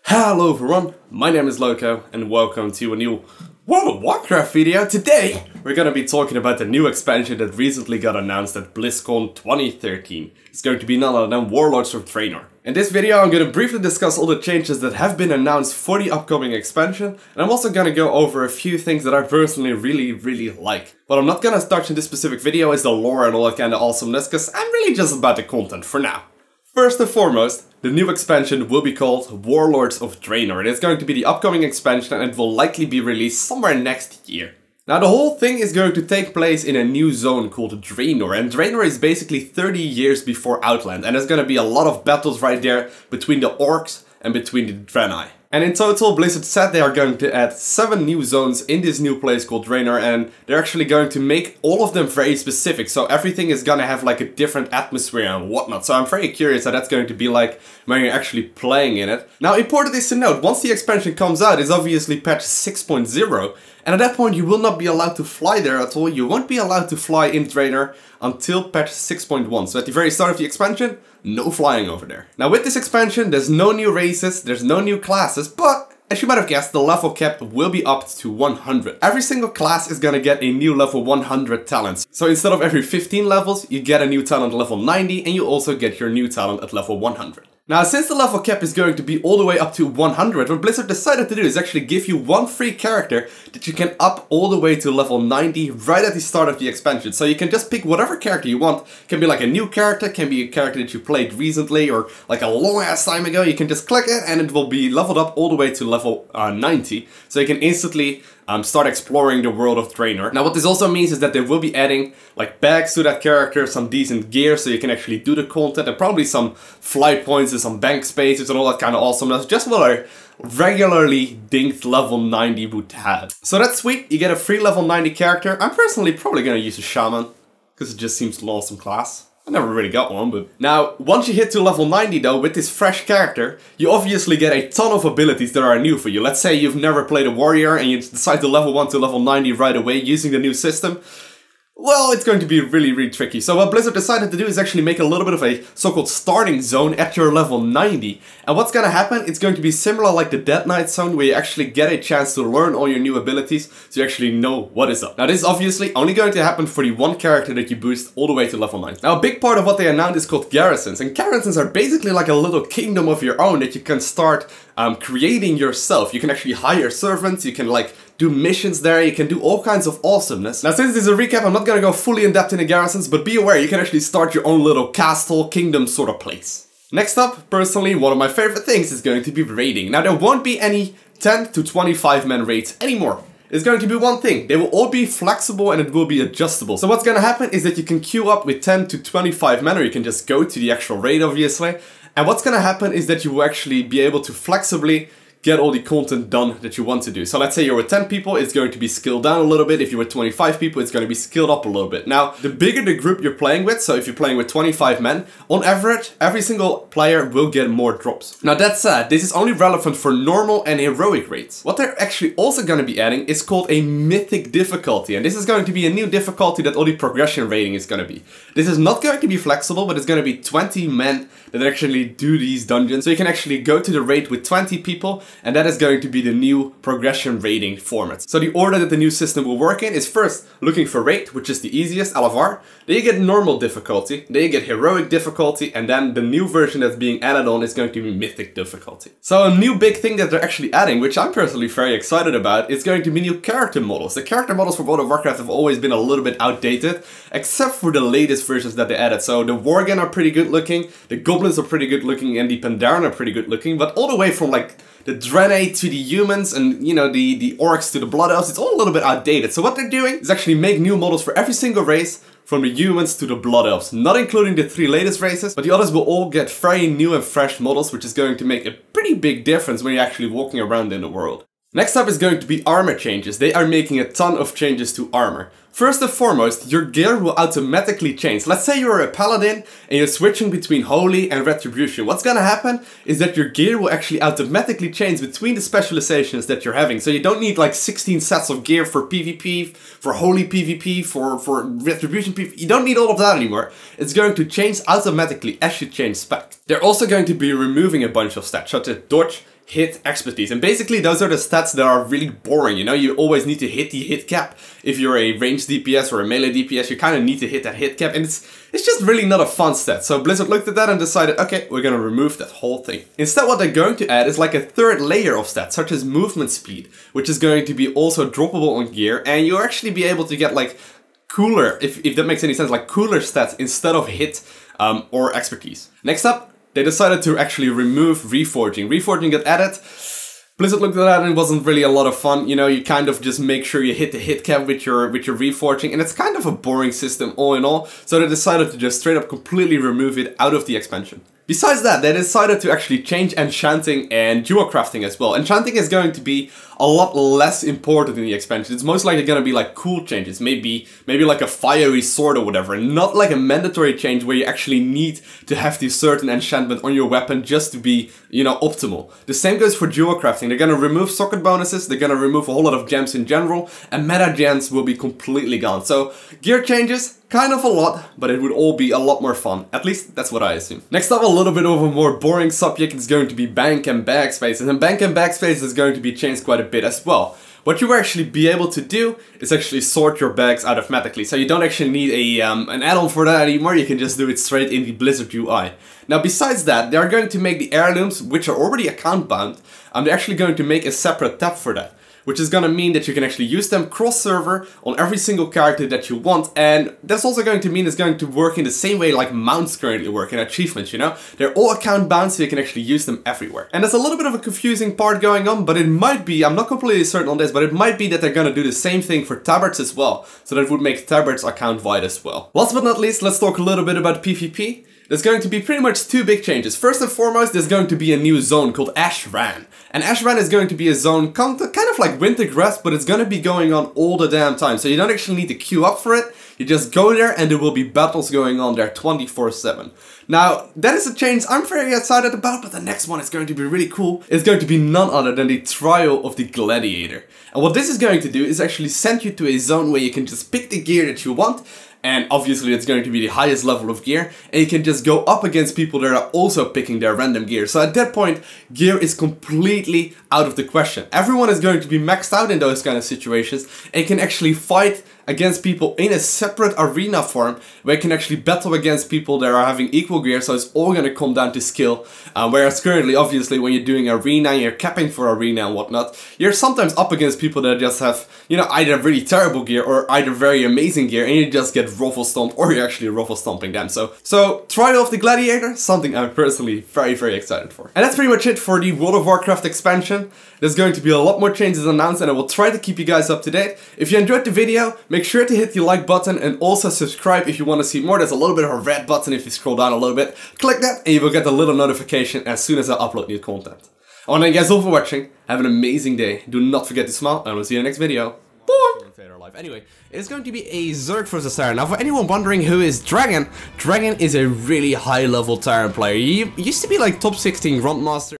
Hello everyone, my name is Loco and welcome to a new World of Warcraft video. Today we're gonna be talking about the new expansion that recently got announced at BlizzCon 2013. It's going to be none other than Warlords of Draenor. In this video I'm gonna briefly discuss all the changes that have been announced for the upcoming expansion, and I'm also gonna go over a few things that I personally really like. What I'm not gonna touch in this specific video is the lore and all that kind of awesomeness, because I'm really just about the content for now. First and foremost, the new expansion will be called Warlords of Draenor. It is going to be the upcoming expansion and it will likely be released somewhere next year. Now the whole thing is going to take place in a new zone called Draenor, and Draenor is basically 30 years before Outland, and there's going to be a lot of battles right there between the orcs and between the Draenei. And in total, Blizzard said they are going to add 7 new zones in this new place called Draenor, and they're actually going to make all of them very specific, so everything is gonna have like a different atmosphere and whatnot. So I'm very curious how that's going to be like when you're actually playing in it. Now important is to note, once the expansion comes out, it's obviously patch 6.0, and at that point you will not be allowed to fly there at all. You won't be allowed to fly in Draenor until patch 6.1, so at the very start of the expansion, no flying over there. Now with this expansion, there's no new races, there's no new classes, but as you might have guessed, the level cap will be upped to 100. Every single class is gonna get a new level 100 talents. So instead of every 15 levels, you get a new talent at level 90, and you also get your new talent at level 100. Now, since the level cap is going to be all the way up to 100, what Blizzard decided to do is actually give you one free character that you can up all the way to level 90 right at the start of the expansion. So you can just pick whatever character you want. It can be like a new character, can be a character that you played recently or like a long ass time ago. You can just click it and it will be leveled up all the way to level 90. So you can instantly start exploring the world of Draenor. Now what this also means is that they will be adding like bags to that character, some decent gear so you can actually do the content, and probably some flight points and some bank spaces and all that kind of awesomeness, just what a regularly dinked level 90 would have. So that's sweet, you get a free level 90 character. I'm personally probably gonna use a Shaman, because it just seems an awesome class. I never really got one, but... Now, once you hit to level 90 though, with this fresh character, you obviously get a ton of abilities that are new for you. Let's say you've never played a warrior and you decide to level 1 to level 90 right away using the new system. Well, it's going to be really tricky. So what Blizzard decided to do is actually make a little bit of a so-called starting zone at your level 90. And what's gonna happen, it's going to be similar like the Dead Knight zone, where you actually get a chance to learn all your new abilities, so you actually know what is up. Now this is obviously only going to happen for the one character that you boost all the way to level 90. Now a big part of what they announced is called Garrisons, and Garrisons are basically like a little kingdom of your own that you can start creating yourself. You can actually hire servants, you can like do missions there, you can do all kinds of awesomeness. Now since this is a recap, I'm not gonna go fully in depth in the Garrisons, but be aware you can actually start your own little castle, kingdom sort of place. Next up, personally, one of my favorite things is going to be raiding. Now there won't be any 10 to 25 man raids anymore. It's going to be one thing, they will all be flexible and it will be adjustable. So what's gonna happen is that you can queue up with 10 to 25 men, or you can just go to the actual raid obviously. And what's gonna happen is that you will actually be able to flexibly get all the content done that you want to do. So let's say you're with 10 people, it's going to be scaled down a little bit. If you're with 25 people, it's going to be scaled up a little bit. Now, the bigger the group you're playing with, so if you're playing with 25 men, on average, every single player will get more drops. Now that said, this is only relevant for normal and heroic raids. What they're actually also going to be adding is called a Mythic Difficulty, and this is going to be a new difficulty that all the progression rating is going to be. This is not going to be flexible, but it's going to be 20 men that actually do these dungeons. So you can actually go to the raid with 20 people, and that is going to be the new progression rating format. So the order that the new system will work in is first looking for raid, which is the easiest, LFR. Then you get normal difficulty, then you get heroic difficulty, and then the new version that's being added on is going to be mythic difficulty. So a new big thing that they're actually adding, which I'm personally very excited about, is going to be new character models. The character models for World of Warcraft have always been a little bit outdated, except for the latest versions that they added. So the Worgen are pretty good looking, the Goblins are pretty good looking, and the Pandaren are pretty good looking, but all the way from like the Draenei to the humans and, you know, the orcs to the blood elves, it's all a little bit outdated. So what they're doing is actually make new models for every single race, from the humans to the blood elves, not including the 3 latest races, but the others will all get very new and fresh models, which is going to make a pretty big difference when you're actually walking around in the world. Next up is going to be armor changes. They are making a ton of changes to armor. First and foremost, your gear will automatically change. Let's say you're a paladin and you're switching between holy and retribution. What's gonna happen is that your gear will actually automatically change between the specializations that you're having. So you don't need like 16 sets of gear for PvP, for holy PvP, for retribution PvP. You don't need all of that anymore. It's going to change automatically as you change spec. They're also going to be removing a bunch of stats, such as dodge, hit, expertise. And basically those are the stats that are really boring, you know? You always need to hit the hit cap. If you're a ranged DPS or a melee DPS, you kind of need to hit that hit cap, and it's just really not a fun stat. So Blizzard looked at that and decided, okay, we're gonna remove that whole thing. Instead, what they're going to add is like a third layer of stats, such as movement speed, which is going to be also droppable on gear, and you'll actually be able to get like cooler, if that makes any sense, like cooler stats instead of hit or expertise. Next up, they decided to actually remove Reforging. Reforging got added. Blizzard looked at that and it wasn't really a lot of fun. You know, you kind of just make sure you hit the hit cap with your Reforging, and it's kind of a boring system all in all, so they decided to just straight up completely remove it out of the expansion. Besides that, they decided to actually change Enchanting and Jewelcrafting as well. Enchanting is going to be a lot less important in the expansion. It's most likely going to be like cool changes, maybe like a fiery sword or whatever, and not like a mandatory change where you actually need to have this certain enchantment on your weapon just to be, you know, optimal. The same goes for Jewelcrafting. They're going to remove socket bonuses, they're going to remove a whole lot of gems in general, and meta gems will be completely gone. So gear changes, kind of a lot, but it would all be a lot more fun. At least that's what I assume. Next up, a little bit of a more boring subject is going to be bank and backspace. And bank and backspace is going to be changed quite a bit as well. What you will actually be able to do is actually sort your bags automatically. So you don't actually need a an add-on for that anymore. You can just do it straight in the Blizzard UI. Now besides that, they are going to make the heirlooms, which are already account bound, they're actually going to make a separate tab for that, which is going to mean that you can actually use them cross-server on every single character that you want, and that's also going to mean it's going to work in the same way like mounts currently work in achievements, you know? They're all account bound, so you can actually use them everywhere. And there's a little bit of a confusing part going on, but it might be, I'm not completely certain on this, but it might be that they're going to do the same thing for tabards as well, so that would make tabards account-wide as well. Last but not least, let's talk a little bit about PvP. There's going to be pretty much two big changes. First and foremost, there's going to be a new zone called Ashran. And Ashran is going to be a zone kind of like Wintergrass, but it's going to be going on all the damn time. So you don't actually need to queue up for it. You just go there and there will be battles going on there 24/7. Now, that is a change I'm very excited about, but the next one is going to be really cool. It's going to be none other than the trial of the Gladiator. And what this is going to do is actually send you to a zone where you can just pick the gear that you want. And obviously it's going to be the highest level of gear, and you can just go up against people that are also picking their random gear. So at that point, gear is completely out of the question. Everyone is going to be maxed out in those kind of situations, and you can actually fight against people in a separate arena form where you can actually battle against people that are having equal gear, so it's all going to come down to skill. Whereas currently, obviously, when you're doing arena, you're capping for arena and whatnot, you're sometimes up against people that just have, you know, either really terrible gear or either very amazing gear, and you just get ruffle stomped, or you're actually ruffle stomping them. So Trial of the Gladiator, something I'm personally very excited for. And that's pretty much it for the World of Warcraft expansion. There's going to be a lot more changes announced, and I will try to keep you guys up to date. If you enjoyed the video, make sure to hit the like button and also subscribe if you want to see more. There's a little bit of a red button if you scroll down a little bit. Click that and you will get a little notification as soon as I upload new content. I want to thank you guys all for watching. Have an amazing day. Do not forget to smile, and we'll see you in the next video. Bye! Anyway, it's going to be a Zerg versus Tyrant. Now, for anyone wondering who is Dragon, Dragon is a really high level Tyrant player. He used to be like top 16 Grandmaster.